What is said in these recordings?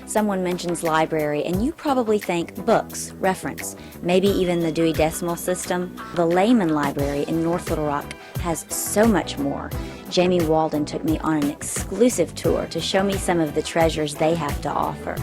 Someone mentions library, and you probably think books, reference, maybe even the Dewey Decimal System. The Laman Library in North Little Rock has so much more. Jamie Walden took me on an exclusive tour to show me some of the treasures they have to offer.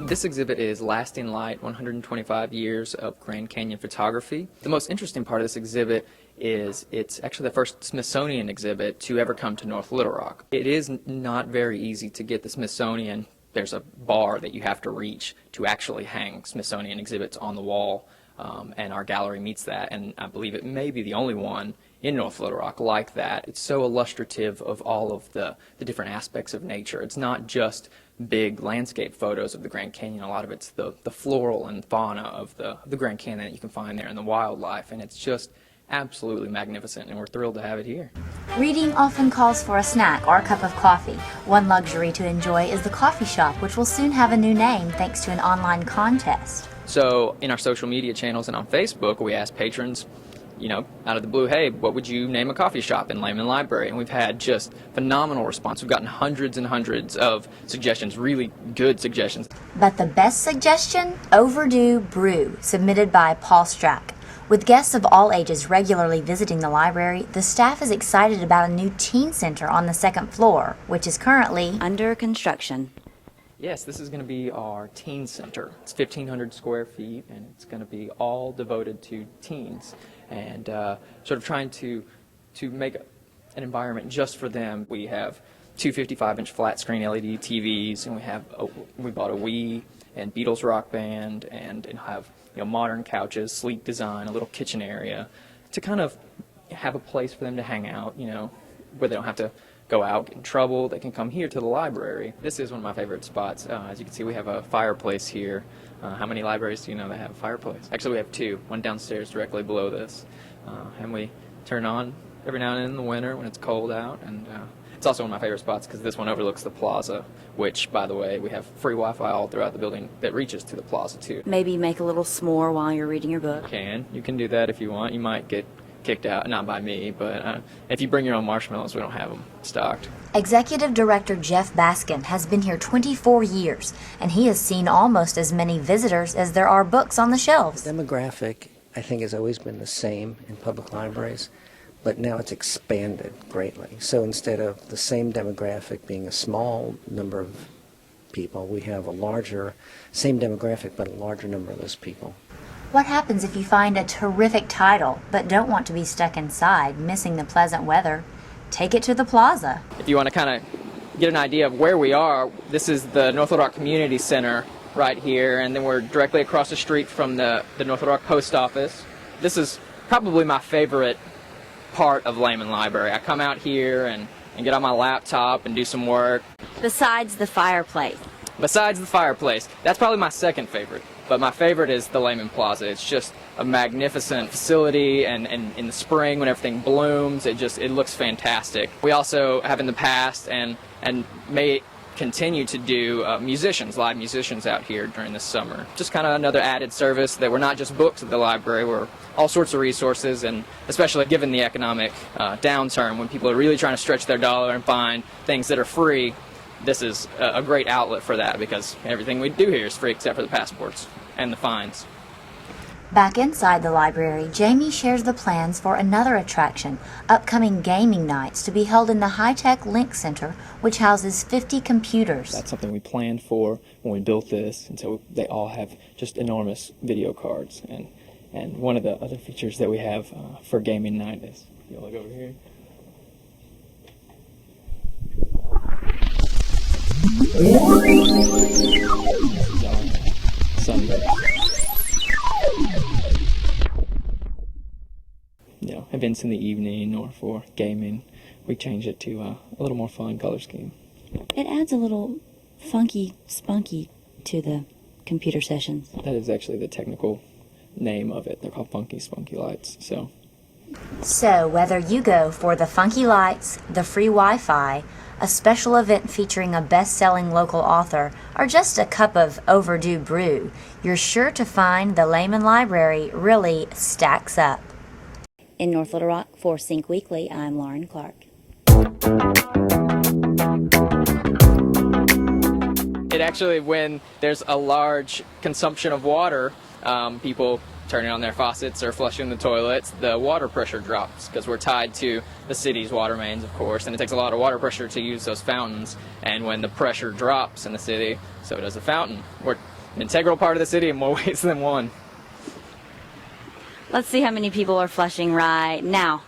This exhibit is Lasting Light, 125 Years of Grand Canyon Photography. The most interesting part of this exhibit is it's actually the first Smithsonian exhibit to ever come to North Little Rock. It is not very easy to get the Smithsonian. There's a bar that you have to reach to actually hang Smithsonian exhibits on the wall, and our gallery meets that, and I believe it may be the only one in North Little Rock like that. It's so illustrative of all of the different aspects of nature. It's not just big landscape photos of the Grand Canyon. A lot of it's the floral and fauna of the Grand Canyon that you can find there, and the wildlife, and it's just absolutely magnificent, and we're thrilled to have it here. Reading often calls for a snack or a cup of coffee. One luxury to enjoy is the coffee shop, which will soon have a new name thanks to an online contest. So in our social media channels and on Facebook, we ask patrons, out of the blue, hey, what would you name a coffee shop in Laman Library? And we've had just phenomenal response. We've gotten hundreds and hundreds of suggestions, really good suggestions. But the best suggestion? Overdue Brew, submitted by Paul Strack. With guests of all ages regularly visiting the library, the staff is excited about a new teen center on the second floor, which is currently under construction. Yes, this is going to be our teen center. It's 1,500 square feet, and it's going to be all devoted to teens, and sort of trying to make an environment just for them. We have two 55-inch flat-screen LED TVs, and we bought a Wii and Beatles Rock Band, and have modern couches, sleek design, a little kitchen area to kind of have a place for them to hang out, where they don't have to go out, get in trouble. They can come here to the library. This is one of my favorite spots. As you can see, we have a fireplace here. How many libraries do you know that have a fireplace? Actually, we have two, one downstairs directly below this, and we turn on every now and then in the winter when it's cold out, and it's also one of my favorite spots because this one overlooks the plaza, which, by the way, we have free Wi-Fi all throughout the building that reaches to the plaza, too. Maybe make a little s'more while you're reading your book. You can do that if you want. You might get kicked out, not by me, but if you bring your own marshmallows, we don't have them stocked. Executive Director Jeff Baskin has been here 24 years, and he has seen almost as many visitors as there are books on the shelves. The demographic, I think, has always been the same in public libraries, but now it's expanded greatly. So instead of the same demographic being a small number of people, we have a larger, same demographic, but a larger number of those people. What happens if you find a terrific title, but don't want to be stuck inside, missing the pleasant weather? Take it to the plaza. If you want to kind of get an idea of where we are, this is the North Little Rock Community Center right here, and then we're directly across the street from the North Little Rock Post Office. This is probably my favorite part of Laman Library. I come out here and get on my laptop and do some work. Besides the fireplace. That's probably my second favorite. But my favorite is the Laman Plaza. It's just a magnificent facility, and in the spring when everything blooms, it looks fantastic. We also have in the past and may continue to do live musicians out here during the summer. Just kind of another added service that we're not just books at the library, we're all sorts of resources, and especially given the economic downturn when people are really trying to stretch their dollar and find things that are free, this is a great outlet for that because everything we do here is free except for the passports and the fines. Back inside the library, Jamie shares the plans for another attraction, upcoming gaming nights to be held in the high-tech Link Center, which houses 50 computers. That's something we planned for when we built this, and so they all have just enormous video cards. And one of the other features that we have for gaming night is, you look over here. Sunday. Events in the evening or for gaming, we change it to a little more fun color scheme. It adds a little funky, spunky to the computer sessions. That is actually the technical name of it. They're called funky, spunky lights. So whether you go for the funky lights, the free Wi-Fi, a special event featuring a best-selling local author, or just a cup of overdue brew, you're sure to find the Laman Library really stacks up. In North Little Rock, for Sync Weekly, I'm Lauren Clark. actually, when there's a large consumption of water, people turning on their faucets or flushing the toilets, the water pressure drops because we're tied to the city's water mains, of course, and it takes a lot of water pressure to use those fountains. And when the pressure drops in the city, so does the fountain. We're an integral part of the city in more ways than one. Let's see how many people are flushing right now.